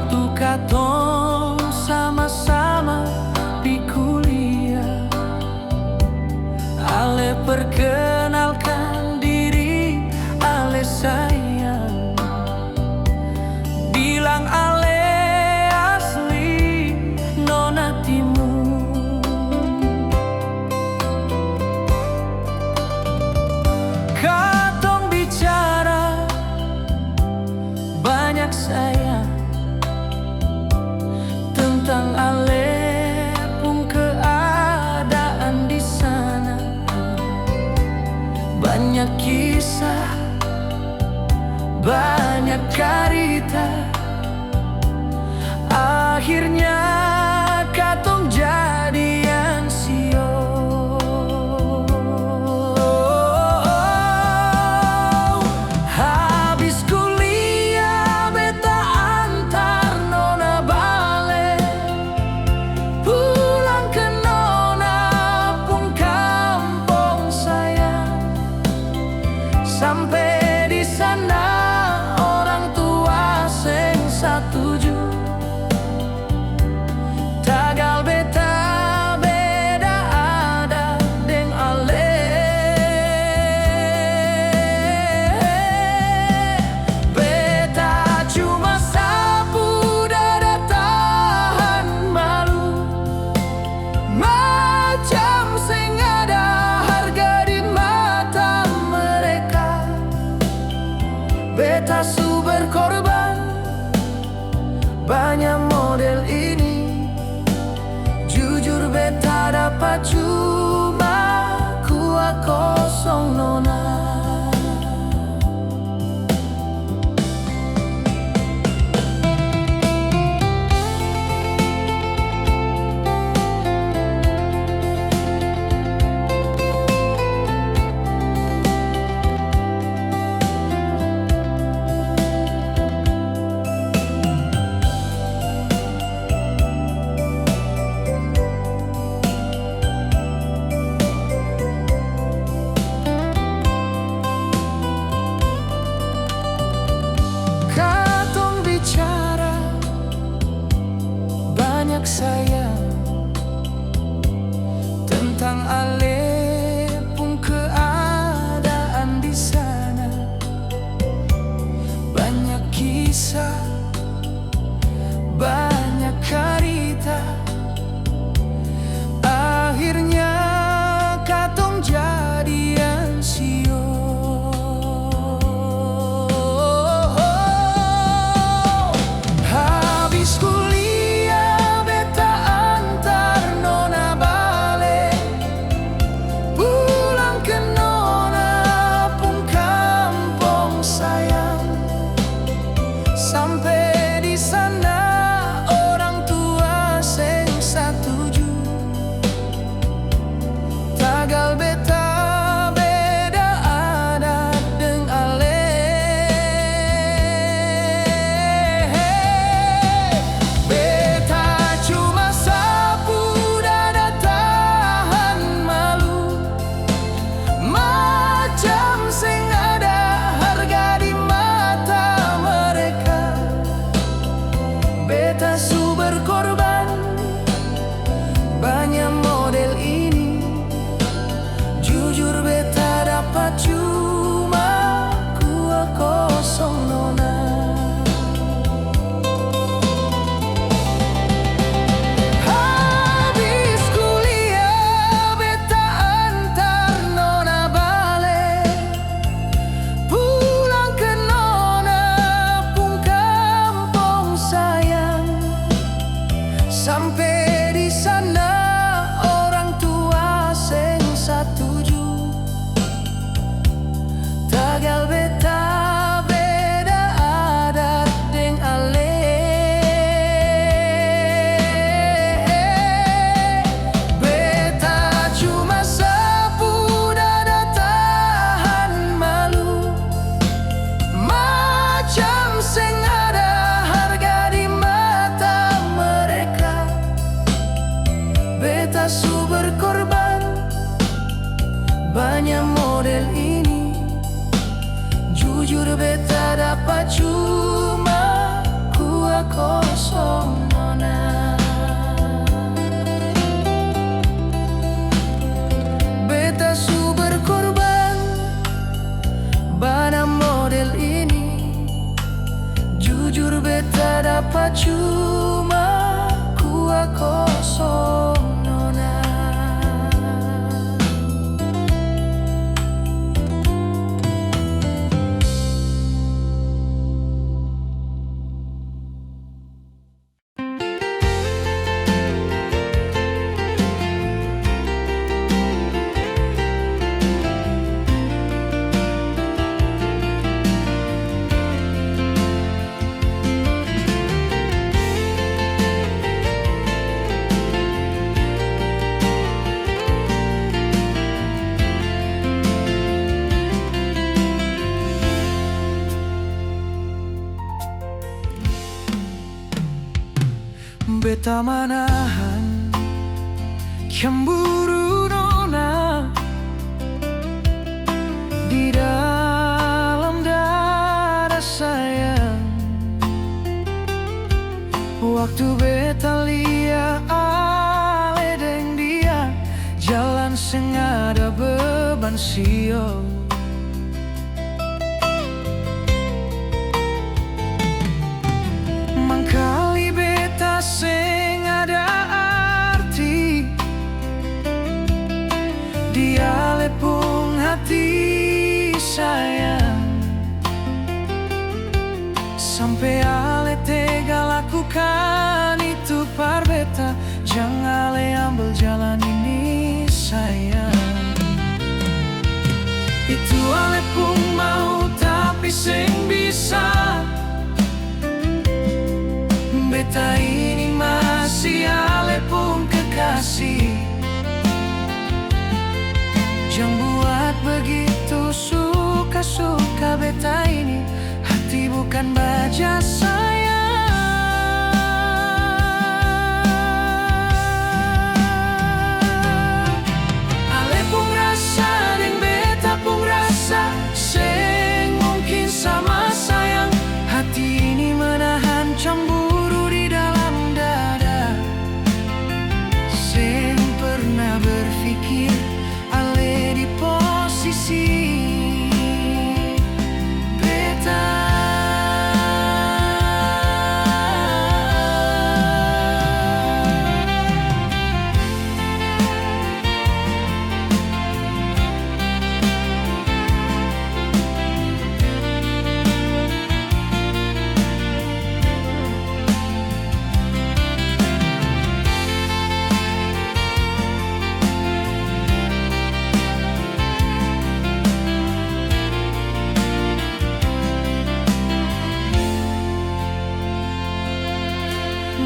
waktu katong sama-sama di kuliah. Ale perkenalkan diri, ale sayang, bilang ale asli nona Timur. Katong bicara banyak sayang tentang ale pun keadaan di sana. Banyak kisah, banyak cerita. Akhirnya katong jadian sio. Habis kuliah beta antar nona bale, pulang ke nona pun kampung sayang. Sampai di sana orang tua seng satuju. Tagal beta beda ada deng ale. Beta cuma sapu dada tahan malu, macam seng ada harga di mata mereka. Beta su berkorban banyak model ini. Jujur beta dapat cuma kuah kosong nona. Katong bicara banyak sayang tentang ale pun keadaan di sana. Banyak kisah, banyak cerita. Akhirnya katong jadian sio. Habis kuliah beta antar nona bale, pulang ke nona pun kampung sayang. Sampai di sana orang tua seng satuju. Tagal beta beda adat deng ale. Beta cuma sapu dada tahan malu, macam seng ada harga di mata mereka. Beta su berkorban banyak model ini. Jujur beta dapat cuma kuah kosong nona. Habis kuliah beta antar nona bale, pulang ke nona pun kampung sayang. Sampai di sana orang tua seng satuju. Tagal beta beda adat deng ale. Beta cuma sapu dada tahan malu, macam seng ada harga di mata mereka. cuma kuah kosong nona. Beta manahan cemburu nona di dalam dada sayang. Waktu beta lia ale deng dia jalan sing ada beban sio. Mangkali beta sing ada arti di alepung hati sayang. Sampai ale tega lakukan itu par beta, jangan ale ambil jalan ini sayang. Itu ale pun mau tapi sing bisa. Beta ini masih ale pun kekasih. Jangan buat begitu suka-suka beta ini, hati bukan baja sayang. Ale pun rasa deng beta pun rasa sing mungkin sama sayang. Hati ini menahan cemburu berpikir ale di posisi beta.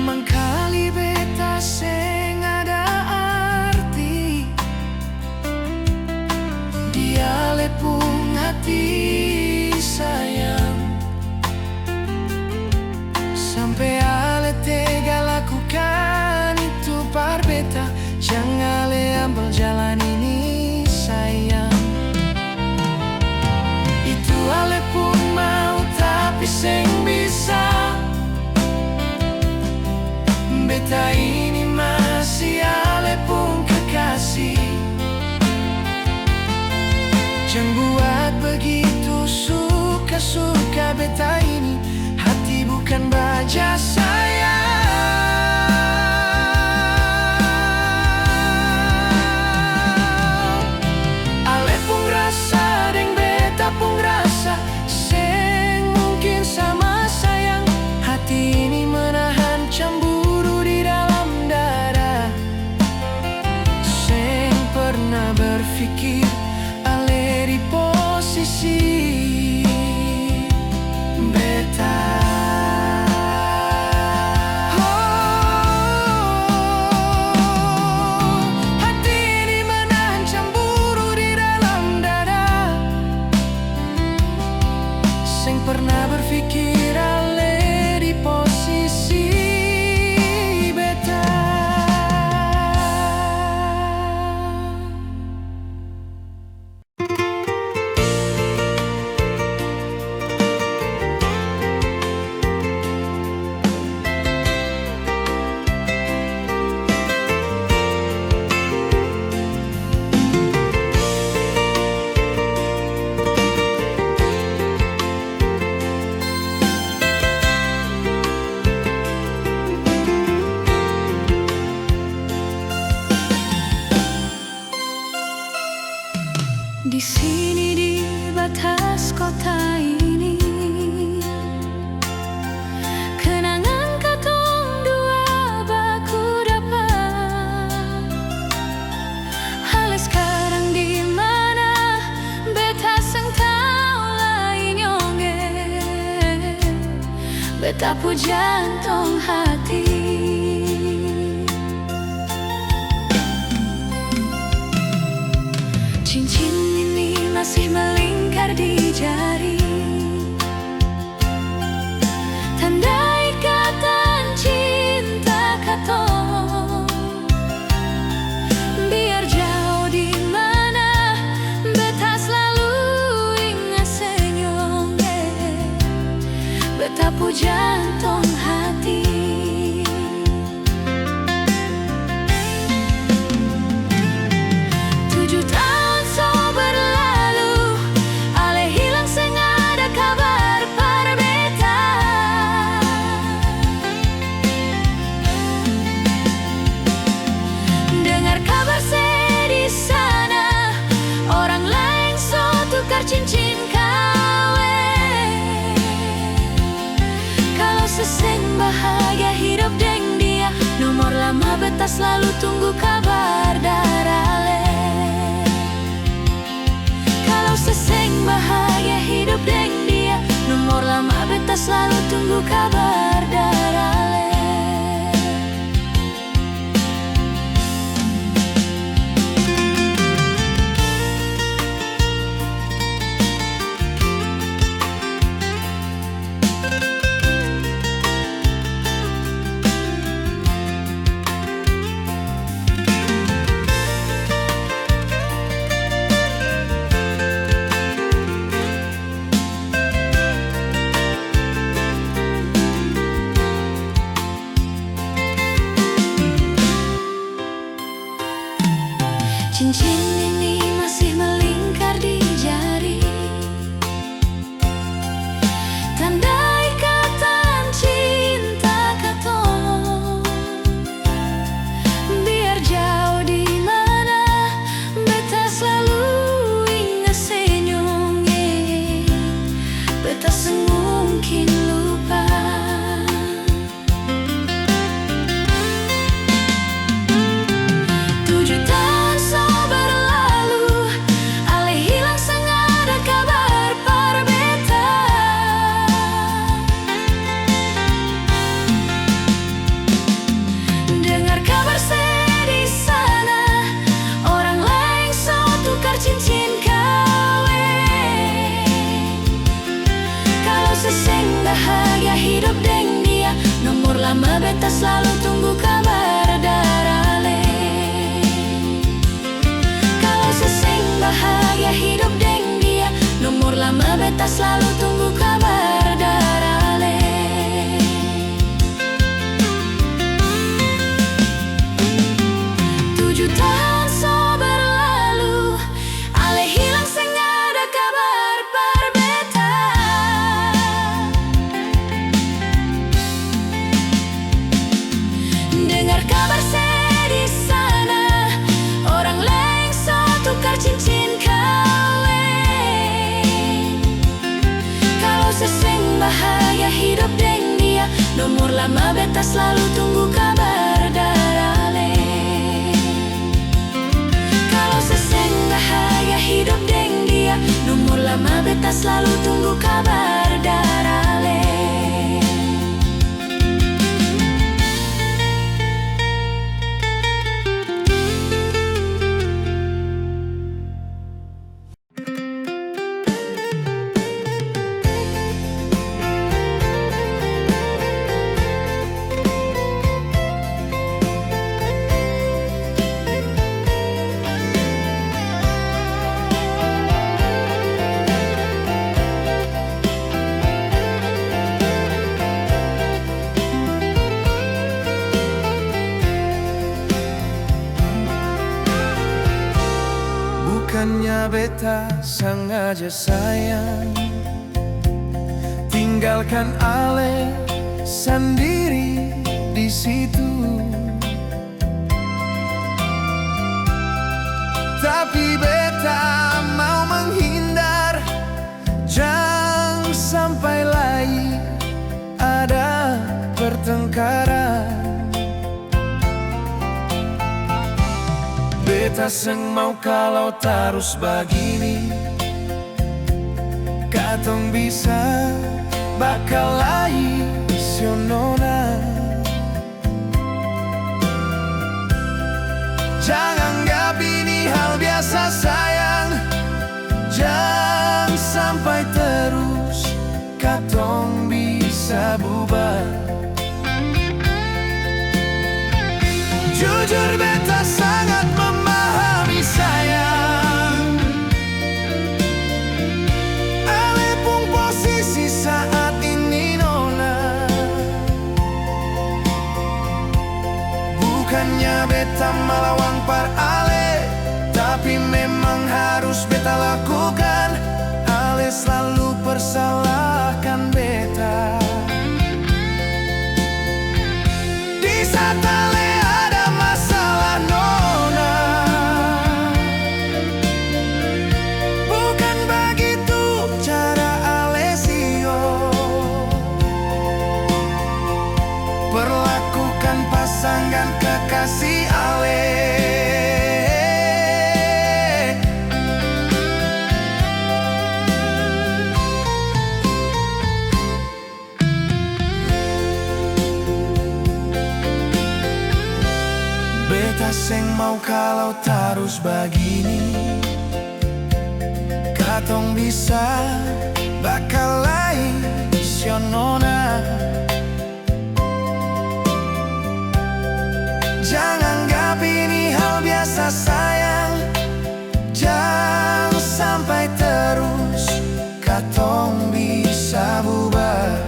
Mangkali beta sing ada arti di alepung hati sayang. Sampai ale tega lakukan itu par beta, jangan ale ambil jalan ini sayang. Itu ale pun mau tapi sing bisa. Beta ini masih ale pun kekasih. Jangan buat begitu suka-suka beta ini, hati bukan baja sayang. Ale pun rasa deng beta pun rasa sing mungkin sama sayang. Hati ini menahan cemburu berpikir ale di posisi beta. Betapu jantung hati. Cincin ini masih melingkar di jari, tanda ikatan cinta katong. Biar jauh di mana, beta selalu ingat senyum. Betapu jantung hati. 7 tahun so berlalu, ale hilang seng ada kabar par beta. Dengar kabar di sana, orang lain so tukar cincin kawin. Kalau seseng bahagia hidup deng dia, nomor lama beta selalu tunggu kabar dari ale. Kalau seseng bahagia hidup deng dia, nomor lama beta selalu tunggu kabar dari ale. Cincin ini masih melingkar di jari, tanda ikatan cinta katong. Biar jauh di mana, beta selalu ingat senyum. Beta semungkin lupa. 7 tahun so berlalu, ale hilang seng ada kabar par beta. Dengar kabar di sana, orang lain so tukar cincin kawin. Kalau seseng bahagia hidup deng dia, nomor lama beta selalu tunggu kabar dari ale. Kalau seseng bahagia hidup deng dia, nomor lama beta selalu tunggu kabar dari ale. 7 tahun so berlalu, ale hilang seng ada kabar par beta. Dengar kabar di sana, orang lain so tukar cincin kawin. Kalau seseng bahagia hidup deng dia, nomor lama beta selalu tunggu kabar dari ale. Kalau seseng bahagia hidup deng dia, nomor lama beta selalu tunggu kabar dari ale. Bukannya beta sengaja sayang tinggalkan ale sendiri di situ, tapi beta mau menghindar, jangan sampai lagi ada pertengkaran. Beta seng mau kalau terus begini, katong bisa bakal lagi nona. Jangan anggap ini hal biasa sayang. Jangan sampai terus katong bisa bubar. Jujur beta sangat memahami sayang. Ale pun posisi saat ini nona. Bukannya beta melawang par ale, tapi memang harus beta lakukan. Ale selalu persalahkan beta. Di saat ale ada masalah nona, bukan begitu cara ale sio. Perlakukan pasangan kekasih ale. Beta seng mau kalau terus begini. Katong bisa bakal lain sio nona. Jangan anggap ini hal biasa sayang. Jangan sampai terus katong bisa bubar.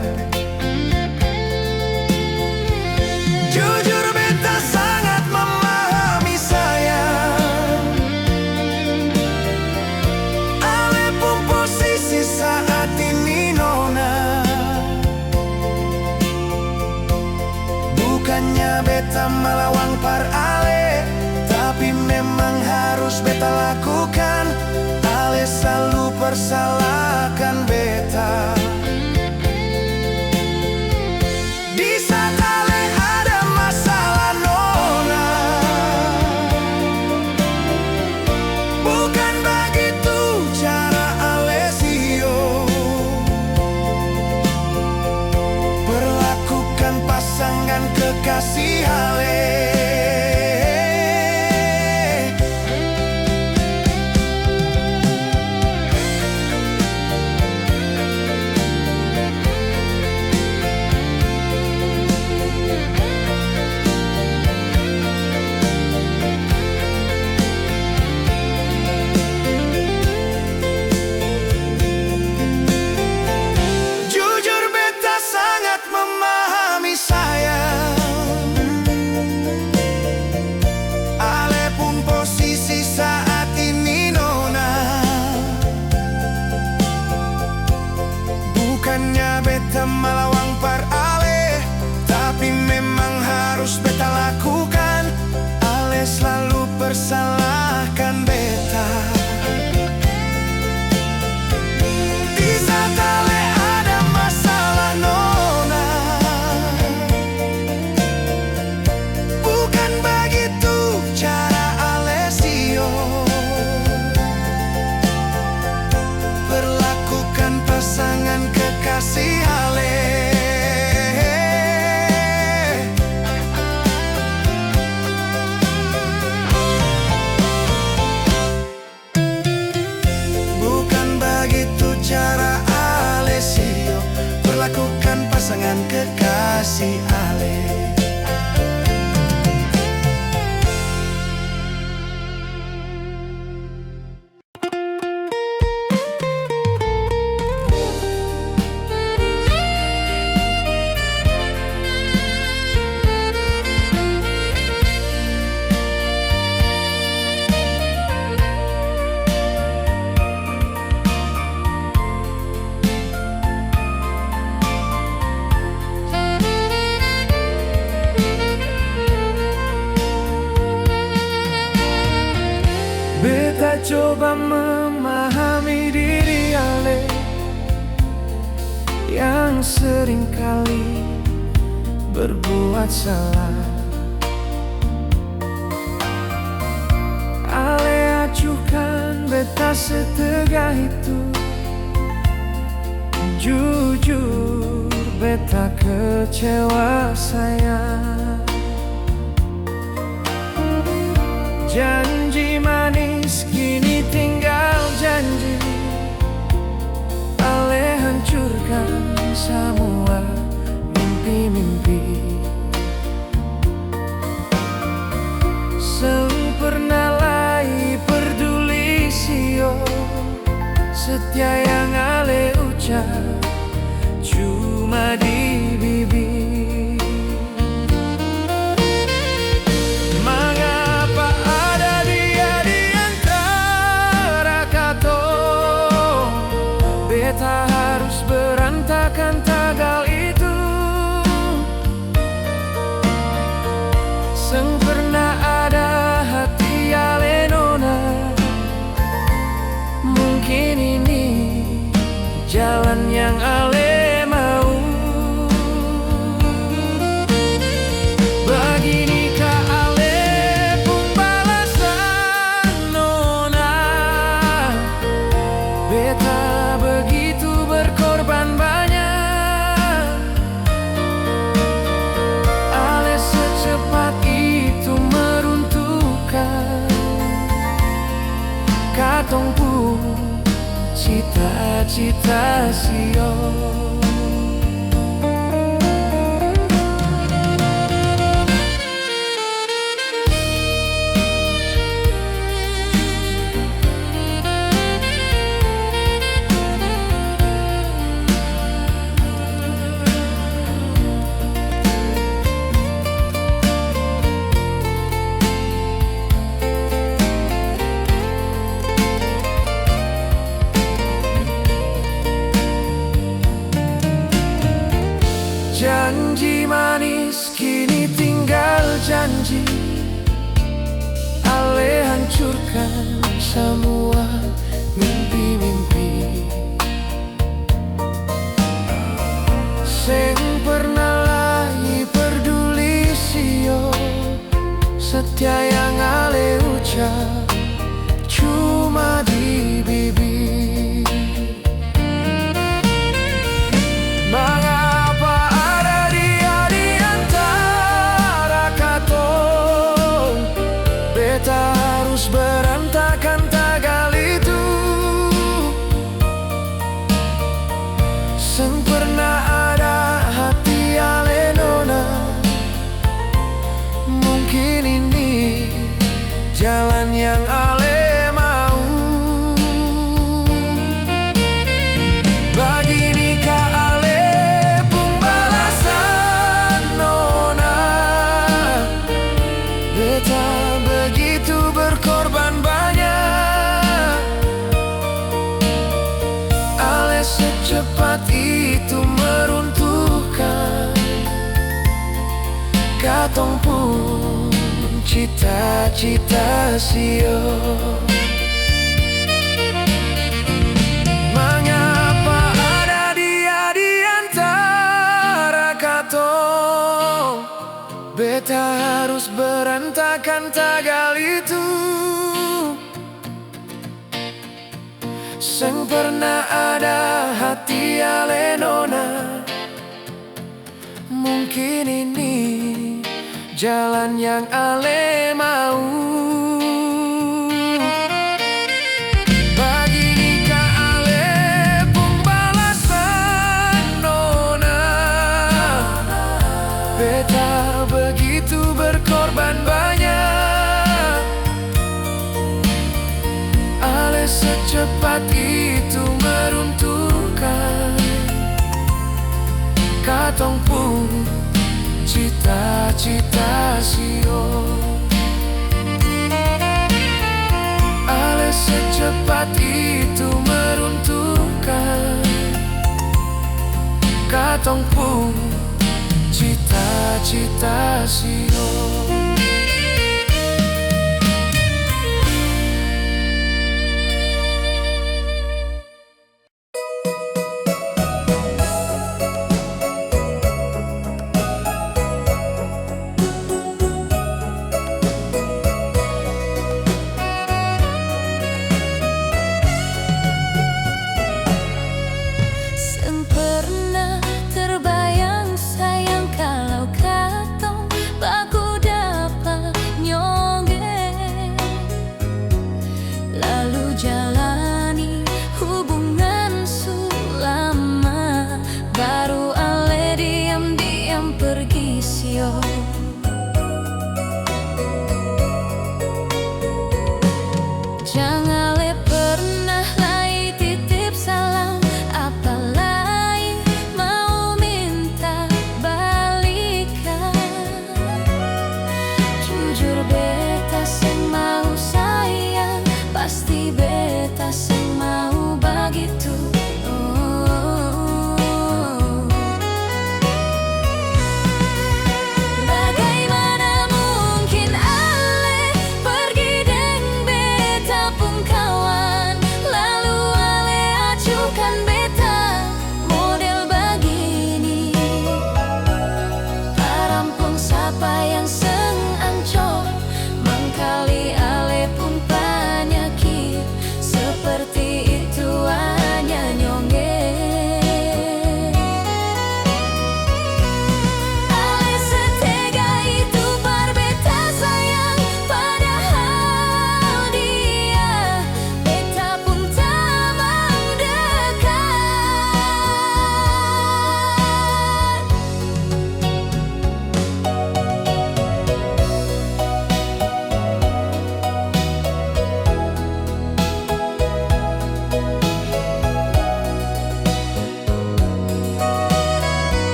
Jujur beta sangat memahami sayang. Ale pun posisi saat ini nona. Bukannya beta melawang par ale, tapi memang harus beta lakukan. Ale selalu persalahkan beta. Di saat ale ada masalah nona, bukan begitu cara ale sio. Perlakukan pasangan kekasih ale. Jujur beta sangat memahami sayang. Ale pun posisi saat ini nona. Bukannya beta melawang par ale, tapi memang harus beta lakukan. Ale selalu persalahkan beta. Di saat ale ada masalah nona, bukan begitu cara ale sio. Perlakukan pasangan kekasih ale. Bukan begitu cara ale sio. Perlakukan pasangan kekasih ale. Beta coba memahami diri ale yang seringkali berbuat salah. Ale acuhkan beta setegah itu. Jujur beta kecewa sayang. Janji manis kini tinggal janji, ale hancurkan semua mimpi-mimpi. Sempurnalai peduli sio, setia yang ale ucap cuma di bibir. Mengapa ada dia di antara katong? Beta harus berantakan tagal itu. Sempurna ada hati ale nona, mungkin ini jalan yang ale mau. Beginikah ale pun balasan nona? Beta begitu berkorban banyak, ale secepat itu meruntuhkan katong pun cita-cita sio. Janji manis kini tinggal janji, ale hancurkan semua mimpi-mimpi. Seng pernah lagi peduli sio, setia yang ale ucap cuma di bibir. Mengapa ada dia di antara katong? Beta harus berantakan tagal itu. Sempurna ada hati ale nona, mungkin ini jalan yang ale mau. Beginikah ale pun balasan nona? Beta begitu berkorban banyak, ale secepat itu meruntuhkan katong pun cita-cita sio. Mengapa ada dia di antara katong? Beta harus berantakan tagal itu. Seng pernah ada hati ale nona, mungkin ini jalan yang ale mau. Beginikah ale pun balasan nona? Beta begitu berkorban banyak, ale secepat itu meruntuhkan katong pun cita-cita sio. Ale secepat itu meruntuhkan katong pun cita-cita sio. Sempurna terbayang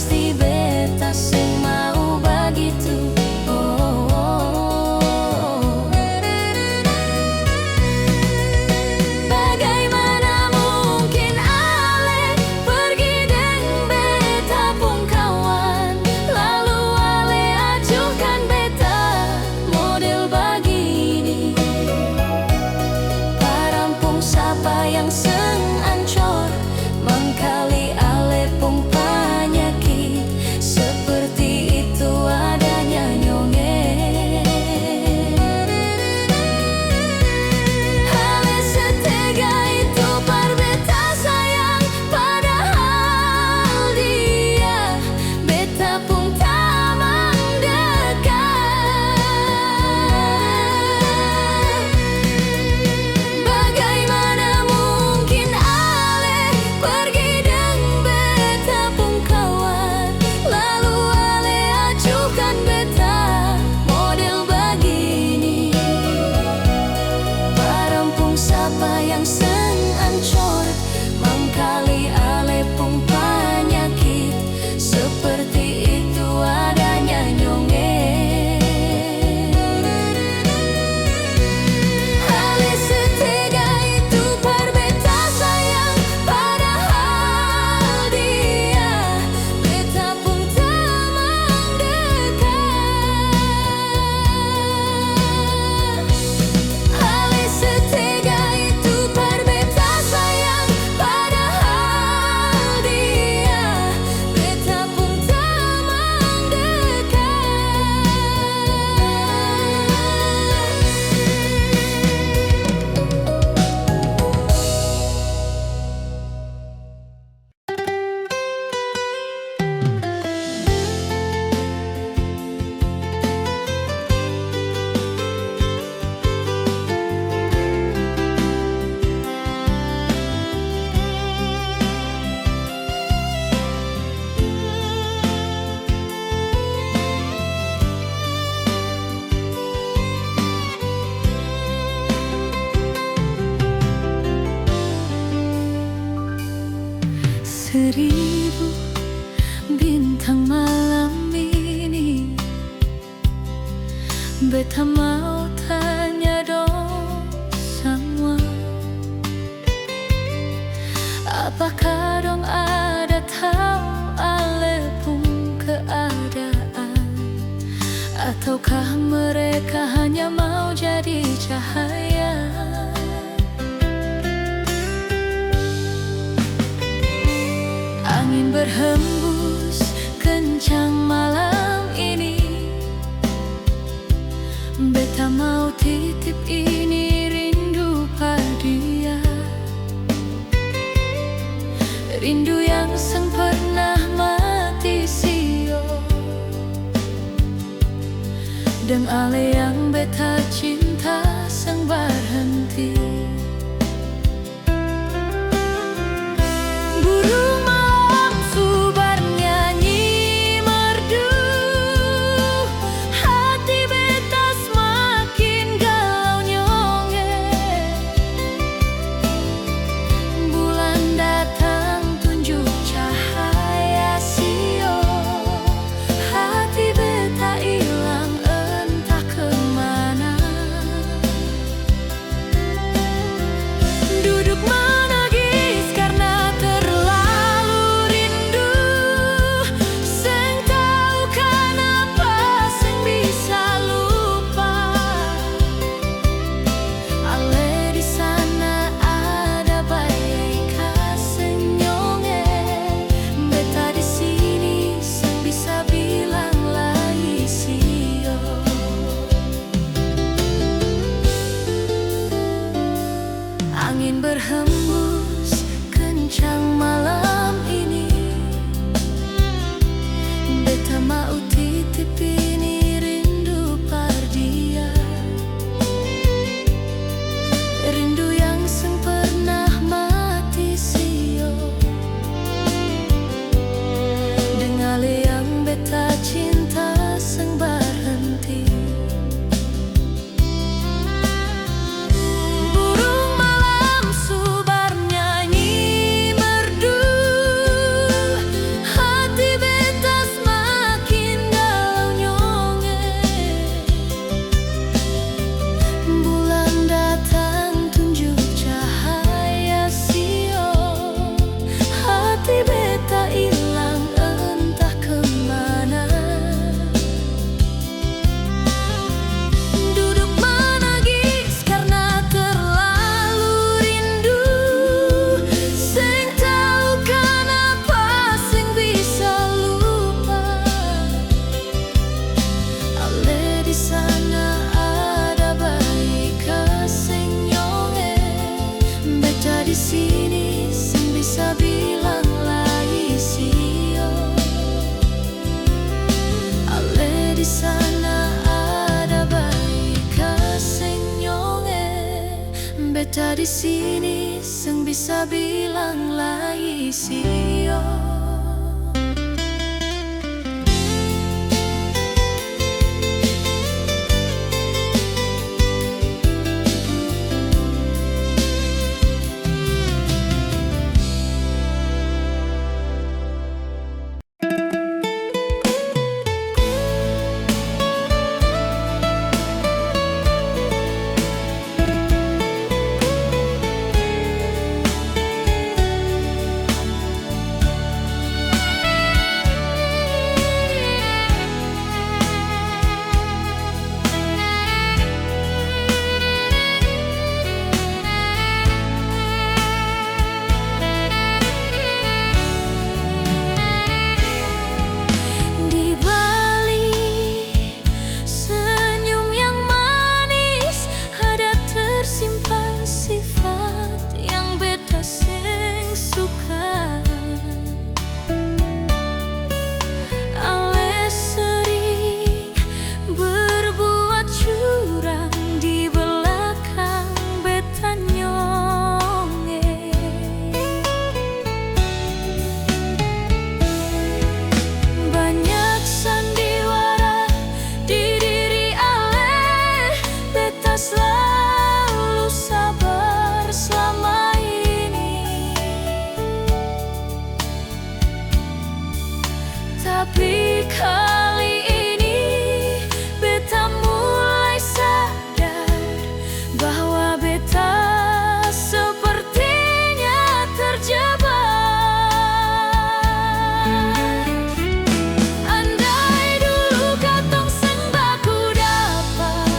pasti beta sing mau begitu. Bagaimana mungkin ale pergi deng beta pun kawan, lalu ale ajukan beta model begini. Parampung siapa yang seng ancor, mengkali ale pun penyakit, seperti itu adanya nyonge. Ale setega itu berbeta sayang, padahal dia beta pun tak mendekat. Bagaimana mungkin ale pergi deng beta pun kawan, lalu ale ajukan beta model begini. Parampung siapa yang seng ancor, mengkali ale pun penyakit, seperti itu adanya nyonge. Ale setega itu berbeta sayang, padahal dia beta pun tak mendekat. Ale setega itu berbeta sayang, padahal dia beta pun tak mendekat. Seribu bintang malam ini, beta mau tanya dong semua, apakah dong ada tahu ale pun keadaan, ataukah mereka hanya mau jadi cahaya? Angin berhembus kencang malam ini, beta mau titip ini rindu pada, rindu yang seng pernah mati sio, deng ale yang beta cinta seng berhenti. Burung malam su bernyanyi merdu, hati beta semakin galau nyonge. Bulan datang tunjuk cahaya sio, hati beta hilang entah kemana. Duduk menangis karena terlalu rindu, seng tahu kenapa seng bisa lupa. Ale di sana ada bayi kasih nyonge, beta di sini seng bisa bilang lagi sio. Angin berhembus kencang malam ini, beta mau titip ini rindu pada, rindu yang seng pernah mati sio, deng ale yang beta cinta seng berhenti. Burung malam su bernyanyi merdu, hati beta Beta di sini seng bisa bilang lai sio. Selalu sabar selama ini, tapi kali ini beta mulai sadar bahwa beta sepertinya terjebak. Andai dulu katong seng baku dapat,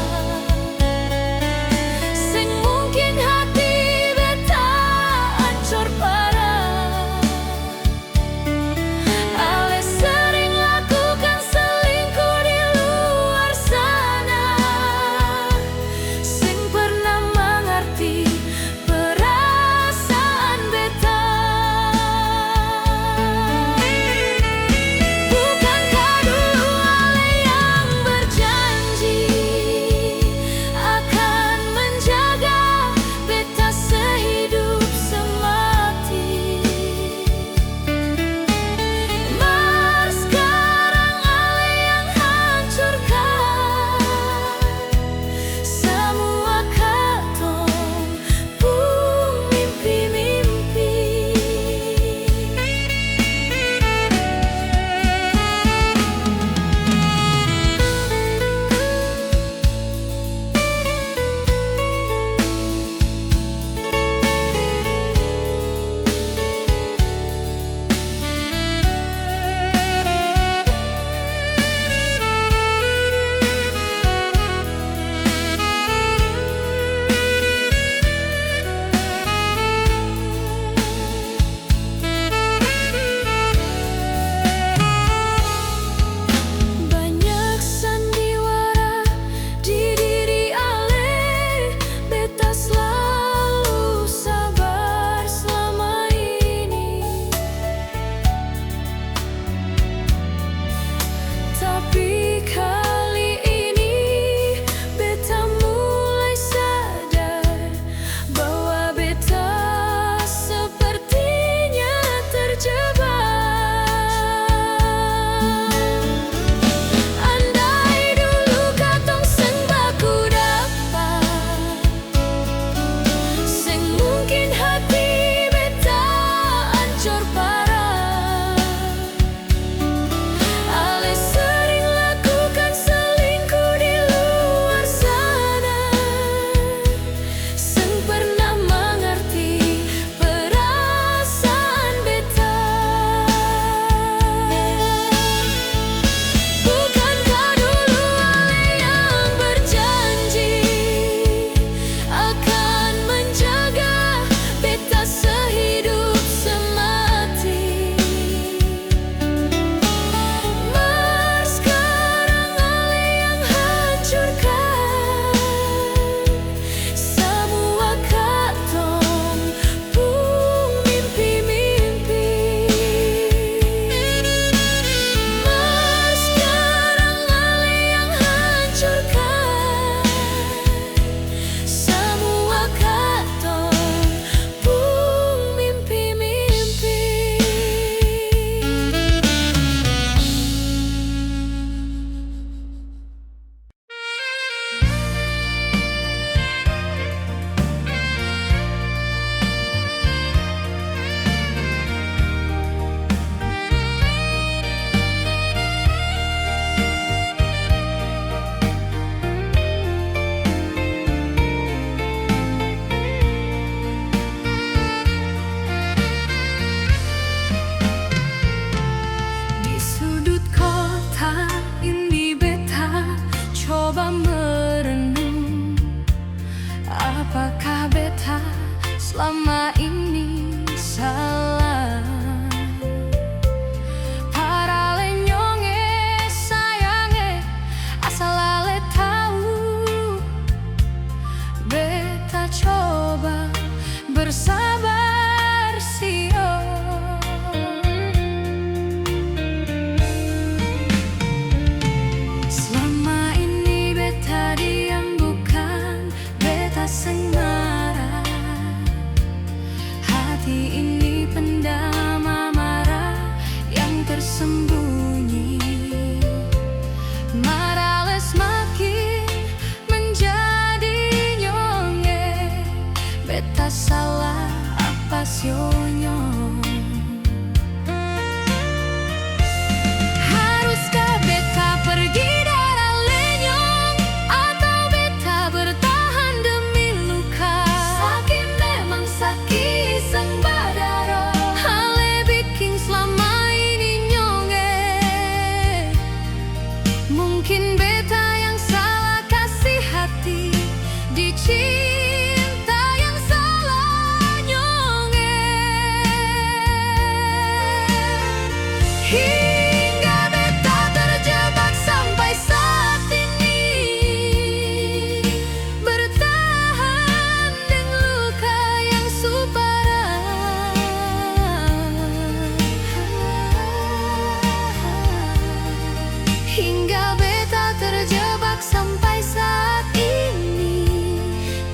terjebak sampai saat ini,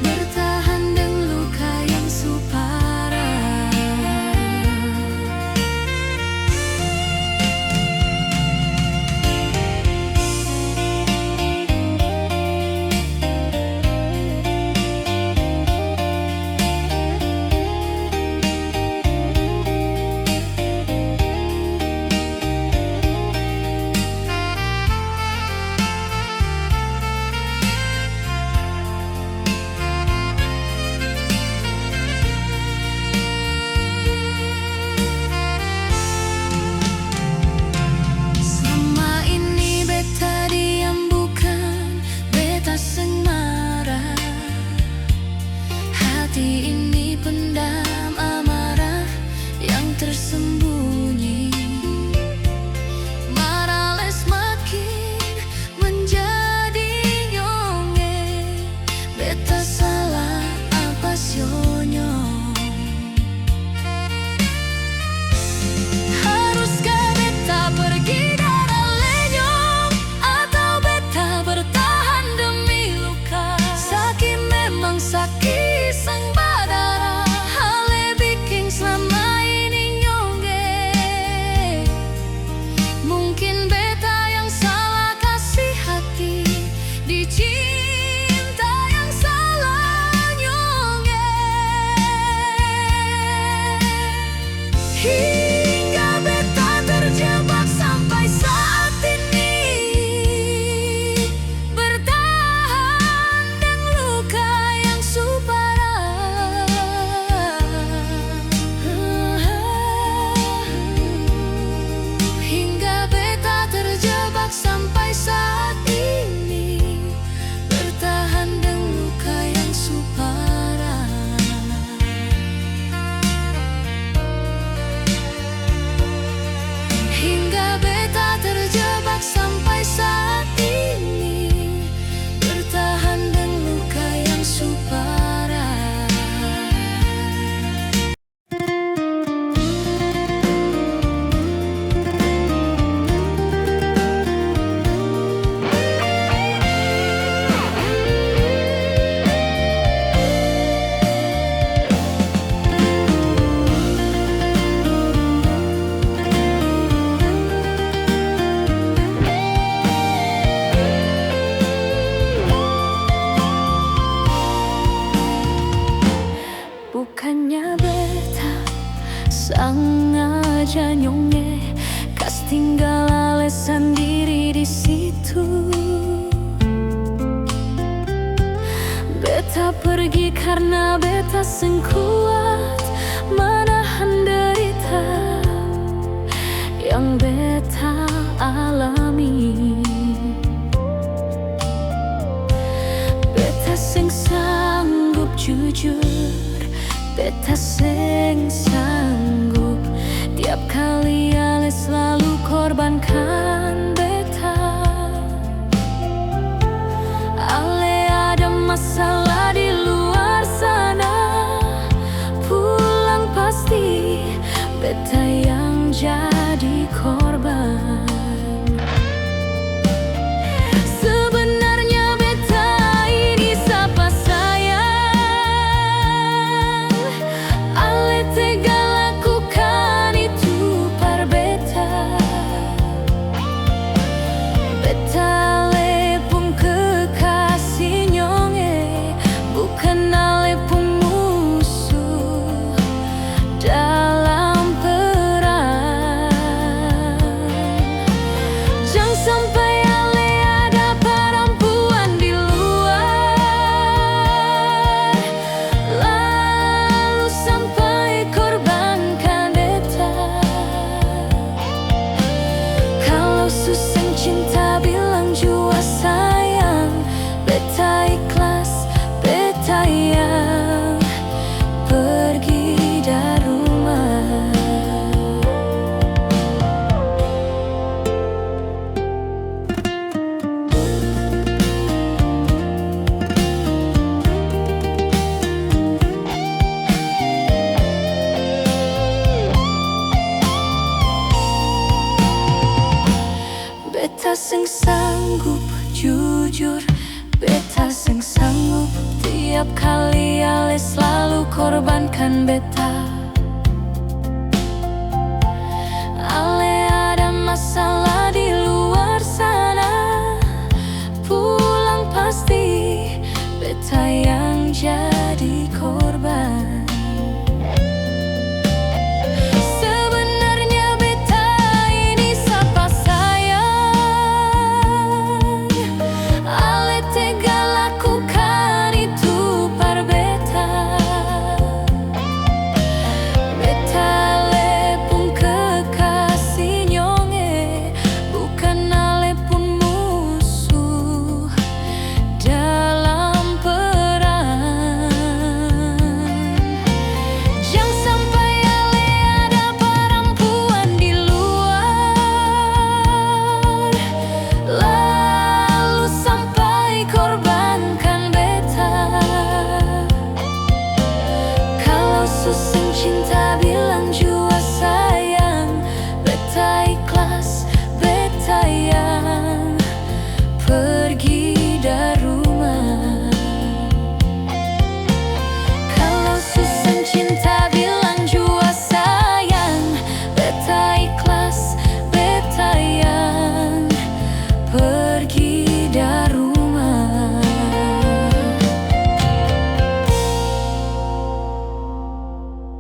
bertahan dengan luka yang suparah. Selama ini beta diam, bukan beta seng marah. Hati ini pendam amarah yang tersembunyi. Marales makin menjadi nyonge. Beta salah apa sionyo? Haruskah beta pergi darah lenyong, atau beta bertahan demi luka? Sakit memang sakit sang badara, hale bikin selama ini nyonge. Mungkin beta yang salah kasih hati, dicinta yang salah nyonge. Hingga beta terjebak sampai saat ini, bertahan dengan luka yang suparah. Hingga beta terjebak sampai saat ini, bertahan dengan luka yang suparah. Hingga beta terjebak sampai saat ini, bertahan dengan luka yang suparah. Bukannya beta sengaja nyonge, kas tinggal alasan diri di situ. Beta pergi karena beta seng kuat menahan derita yang beta alami. Beta seng sanggup jujur, beta seng sanggup. Tiap kali ale selalu korbankan beta. Ale ada masalah di luar sana, pulang pasti beta yang jadi korban. Sebenarnya beta ini siapa sayang, ale tega lakukan itu par beta. Beta ale pun kekasih nyonge, bukan ale pun musuh dalam perang. Jangan sampai ale ada perempuan di luar, lalu sampai korbankan beta. Kalau susah cinta bilang jua sayang, beta ikhlas, beta yang pergi dari rumah. Beta seng sanggup jujur, beta sing sanggup tiap kali ale selalu korbankan beta. Ale ada masalah di